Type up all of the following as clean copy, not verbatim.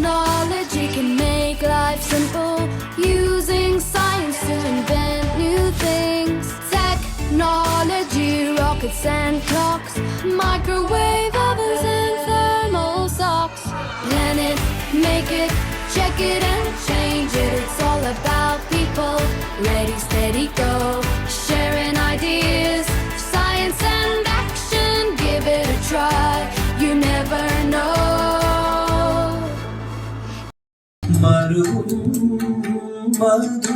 Technology can make life simple, using science to invent new things. Technology, rockets and clocks, microwave ovens and thermal socks. Plan it, make it, check it and change it. It's all about people, ready, steady, go. Sharing ideas, science and action, give it a try, you never know. Maru madhuani valta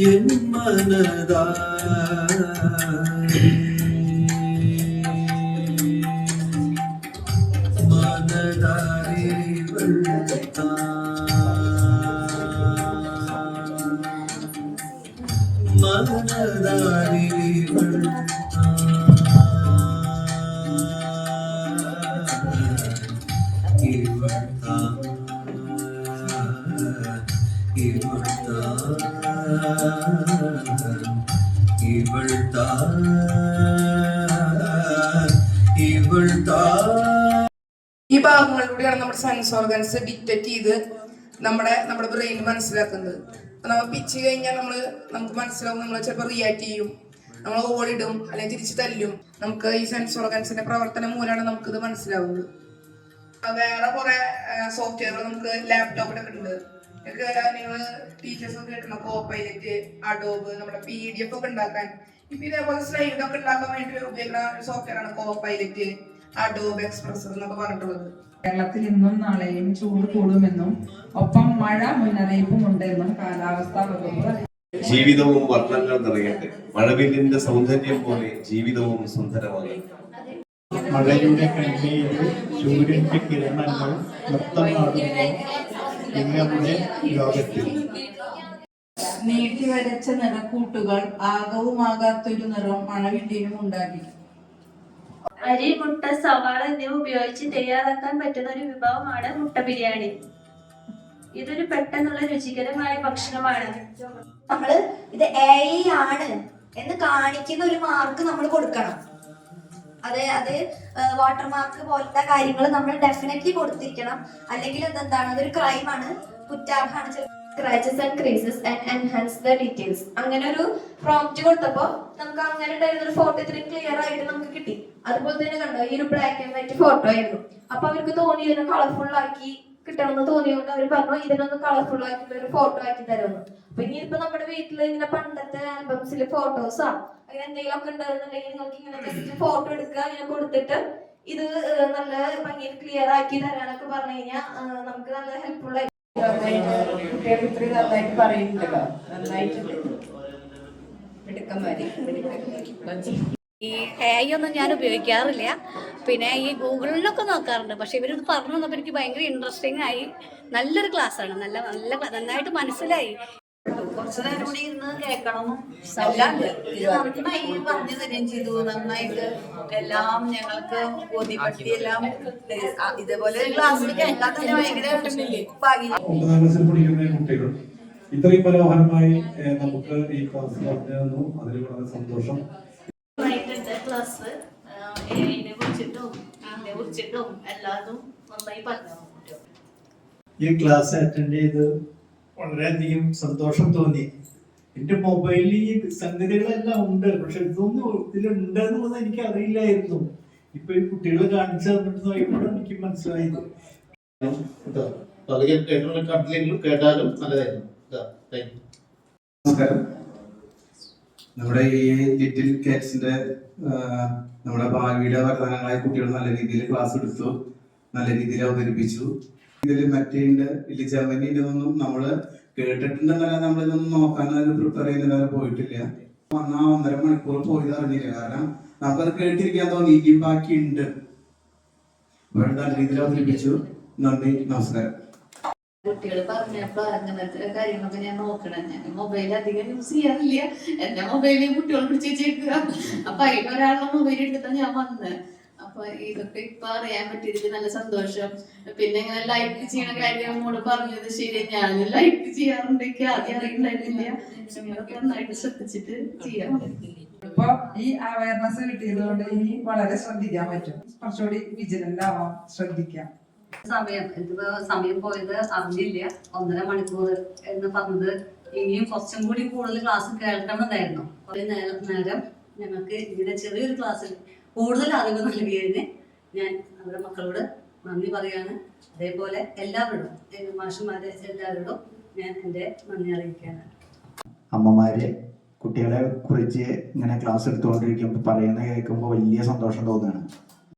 en manadai manadai valta manadai valta ഈ ഭാഗങ്ങളിലൂടെയാണ് നമ്മുടെ sense organs detect ചെയ്ത് നമ്മുടെ brain മനസ്സിലാക്കുന്നത്. നമ്മൾ pitch കഴിഞ്ഞാൽ നമുക്ക് മനസ്സിലാവും, നമ്മൾ ചിലപ്പോൾ റിയാക്ട് ചെയ്യും, നമ്മൾ ഓടിടും അല്ലെങ്കിൽ തിരിച്ച് തല്ലും. നമുക്ക് ഈ സെൻസ് ഓർഗൻസിന്റെ പ്രവർത്തനം മൂലമാണ് നമുക്കിത് മനസ്സിലാവുന്നത്. വേറെ കുറെ സോഫ്റ്റ്വെയറുകൾ നമുക്ക് ലാപ്ടോപ്പിലൊക്കെ ഉണ്ട്. നിങ്ങൾ ടീച്ചേഴ്സ് ഒക്കെ കേൾക്കുന്ന കോപ്പൈലറ്റ്, അഡോബ്, നമ്മുടെ PDF ഒക്കെ ഉണ്ടാക്കാൻ, ഇപ്പൊ ഇതേപോലെ സ്ലൈഡൊക്കെ ഉണ്ടാക്കാൻ വേണ്ടി ഉപയോഗിക്കുന്ന സോഫ്റ്റ്വെയർ ആണ് കോപ്പൈലറ്റ്, അഡോബ് എക്സ്പ്രസർ എന്നൊക്കെ പറഞ്ഞിട്ടുള്ളത്. കേരളത്തിൽ ഇന്നും നാളെയും ചൂട് കൂടുമെന്നും ഒപ്പം മഴ മുന്നറിയിപ്പും ഉണ്ടെന്നും കാലാവസ്ഥാ വകുപ്പ്. ജീവിതവും വർണ്ണങ്ങൾ നിറയട്ടെ, മഴവില്ലിന്റെ സൗന്ദര്യം പോലെ ജീവിതവും സുന്ദരമാകട്ടെ. മഴയുടെ കണ്ണീര് സൂര്യന്റെ കിരണങ്ങൾ നൃത്തമാടുമ്പോൾ നമ്മുടെ ലോകത്തിൽ നീട്ടിവരച്ച നിറക്കൂട്ടുകൾ ആകവുമാകാത്തൊരു നിറം മഴവില്ലിനും ഉണ്ടാക്കി. അരി, മുട്ട, സവാള എന്നിവ ഉപയോഗിച്ച് തയ്യാറാക്കാൻ പറ്റുന്ന ഒരു വിഭവമാണ് മുട്ട ബിരിയാണി. ഇതൊരു പെട്ടെന്നുള്ള രുചികരമായ ഭക്ഷണമാണ്. നമ്മള് ഇത് AI ആണ് എന്ന് കാണിക്കുന്ന ഒരു മാർക്ക് നമ്മൾ കൊടുക്കണം. അത് വാട്ടർമാർക്ക് പോലത്തെ കാര്യങ്ങൾ നമ്മൾ ഡെഫിനറ്റ്ലി കൊടുത്തിരിക്കണം. അല്ലെങ്കിൽ എന്താണ്, അതൊരു ക്രൈമാണ്, കുറ്റാർഹമാണ്. Scratches and creases and enhance the details. അങ്ങനെ ഒരു പ്രോംപ്റ്റ് കൊടുത്തപ്പോ നമുക്ക് അങ്ങനെ ഉണ്ടായിരുന്ന ഒരു ഫോട്ടോ ഇത്രയും ക്ലിയർ ആയിട്ട് നമുക്ക് കിട്ടി. അതുപോലെ തന്നെ കണ്ടോ, ഈ ഒരു ബ്ലാക്ക് ആൻഡ് വൈറ്റ് ഫോട്ടോ ആയിരുന്നു. അപ്പൊ അവർക്ക് തോന്നി ഇതിനെ കളർഫുൾ ആക്കി കിട്ടണമെന്ന് തോന്നിയോണ്ട് അവർ പറഞ്ഞു ഇതിനൊന്ന് കളർഫുൾ ആക്കിയുള്ള ഒരു ഫോട്ടോ ആക്കി തരുമെന്ന്. അപ്പൊ ഇനിയിപ്പോ നമ്മുടെ വീട്ടിൽ ഇങ്ങനെ പണ്ടത്തെ ആൽബംസിൽ ഫോട്ടോസാ അങ്ങനെ എന്തെങ്കിലും ഒക്കെ ഉണ്ടായിരുന്നുണ്ടെങ്കിൽ നിങ്ങൾക്ക് ഇങ്ങനെ ജസ്റ്റ് ഫോട്ടോ എടുക്കുക, ഇങ്ങനെ കൊടുത്തിട്ട് ഇത് നല്ല ഭംഗിയിൽ ക്ലിയർ ആക്കി തരാനൊക്കെ പറഞ്ഞു കഴിഞ്ഞാൽ നമുക്ക് നല്ല ഹെൽപ്ഫുൾ ആയി. കുട്ടികൾ ഇത്രയും നന്നായിട്ട് പറയുന്നുണ്ടല്ലോ, നന്നായിട്ടുണ്ട്. ഈ AI ഒന്നും ഞാൻ ഉപയോഗിക്കാറില്ല. പിന്നെ ഈ ഗൂഗിളിലൊക്കെ നോക്കാറുണ്ട്. പക്ഷെ ഇവരിത് പറഞ്ഞു തന്നപ്പോൾ എനിക്ക് ഭയങ്കര ഇൻട്രസ്റ്റിംഗ് ആയി. നല്ലൊരു ക്ലാസ്സാണ്, നന്നായിട്ട് മനസ്സിലായി. കുറച്ചു നേരം കൂടി ഇന്ന് കേൾക്കണം. നന്നായി പറഞ്ഞു തരുകയും ചെയ്തു. നന്നായിട്ട് എല്ലാം ഞങ്ങൾക്ക് ബോധ്യപ്പെടുത്തി. എല്ലാം ഇതേപോലെ ക്ലാസ്സിൽ കേൾക്കാൻ തന്നെ ഭയങ്കര കുട്ടികൾ ഇത്രയും മനോഹരമായി നമുക്ക് ഈ ക്ലാസ് പറഞ്ഞു തന്നു. അതിൽ വളരെ സന്തോഷം. ക്ലാസ് AI-നെ കുറിച്ചിട്ടും അതിനെ കുറിച്ചിട്ടും എല്ലാതും നന്നായി പറഞ്ഞു. ഈ ക്ലാസ് അറ്റൻഡ് ചെയ്ത് വളരെയധികം സന്തോഷം തോന്നി. എന്റെ മൊബൈലിൽ ഈ സംഗതികളെല്ലാം ഉണ്ട്, പക്ഷെ ഇതൊന്നും ഇതിലുണ്ടെന്നുള്ളത് എനിക്ക് അറിയില്ലായിരുന്നു. ഇപ്പൊ ഈ കുട്ടികളെ കാണിച്ചു തന്നിട്ട് നോക്കുമ്പോഴും എനിക്ക് മനസ്സിലായത്. കേട്ടാലും നല്ലതായിരുന്നു. നമസ്കാരം. നമ്മുടെ ഈ ലിറ്റിൽ കാറ്റ്സിന്റെ നമ്മുടെ ഭാവിയുടെ വർത്തമാനങ്ങളായ കുട്ടികൾ നല്ല രീതിയിൽ ക്ലാസ് എടുത്തു, നല്ല രീതിയിൽ അവതരിപ്പിച്ചു. ഇതിൽ മറ്റേ ജർമ്മനി ഇതൊന്നും നമ്മള് കേട്ടിട്ടുണ്ടെന്നല്ല, നമ്മളിതൊന്നും നോക്കാൻ പ്രിപ്പയർ ചെയ്യുന്നവരെ പോയിട്ടില്ല. 1.5 മണിക്കൂർ പോയത് അറിഞ്ഞില്ല. കാരണം നമുക്കത് കേട്ടിരിക്കാൻ തോന്നി, ഈ ബാക്കിയുണ്ട്. നല്ല രീതിയിൽ അവതരിപ്പിച്ചു. നന്ദി, നമസ്കാരം. കുട്ടികൾ പറഞ്ഞപ്പോ അങ്ങനത്തെ കാര്യങ്ങളൊക്കെ ഞാൻ നോക്കണം. ഞാൻ മൊബൈൽ അധികം യൂസ് ചെയ്യാറില്ല. എന്റെ മൊബൈലിൽ കുട്ടികൾ പിടിച്ച് വെച്ചേക്കുക. അപ്പൊ അതിലൊരാളുടെ മൊബൈൽ എടുത്തിട്ടാണ് ഞാൻ വന്നത്. അപ്പൊ അപ്പൊ ഇതൊക്കെ ഇപ്പൊ അറിയാൻ പറ്റിയതിൽ നല്ല സന്തോഷം. പിന്നെ ഇങ്ങനെ ലൈക്ക് ചെയ്യണ കാര്യം മോള് പറഞ്ഞത് ശരി, ഞാൻ ലൈക്ക് ചെയ്യാറുണ്ട്, എനിക്ക് ആദ്യം അറിയണ്ടായിരുന്നില്ല. നിങ്ങളൊക്കെ നന്നായിട്ട് ശ്രദ്ധിച്ചിട്ട് ചെയ്യാൻ പറ്റും. ഇപ്പൊ ഈ അവയർനെസ് കിട്ടിയതുകൊണ്ട് ഇനി വളരെ ശ്രദ്ധിക്കാൻ പറ്റും, കുറച്ചുകൂടി വിജിലന്റ് ആവാം, ശ്രദ്ധിക്കാം. സമയം പോയത് അറിഞ്ഞില്ല. 1.5 മണിക്കൂർ എന്ന് പറഞ്ഞത് ഇനിയും കുറച്ചും കൂടി കൂടുതൽ ക്ലാസ് കേൾക്കണമെന്നായിരുന്നു. കുറെ നേരം ഞങ്ങൾക്ക് ഇങ്ങനെ ചെറിയൊരു ക്ലാസ്സിൽ കൂടുതൽ അറിവ് നൽകിയതിന് ഞാൻ അവരുടെ മക്കളോട് നന്ദി പറയാണ്. അതേപോലെ എല്ലാവരോടും, മാഷന്മാരെ എല്ലാവരോടും ഞാൻ എൻ്റെ നന്ദി അറിയിക്കുകയാണ്. അമ്മമാര് കുട്ടികളെ കുറിച്ച് ഇങ്ങനെ ക്ലാസ് എടുത്തുകൊണ്ടിരിക്കുമ്പോൾ പറയുന്നത് കേൾക്കുമ്പോൾ വലിയ സന്തോഷം തോന്നുകയാണ്.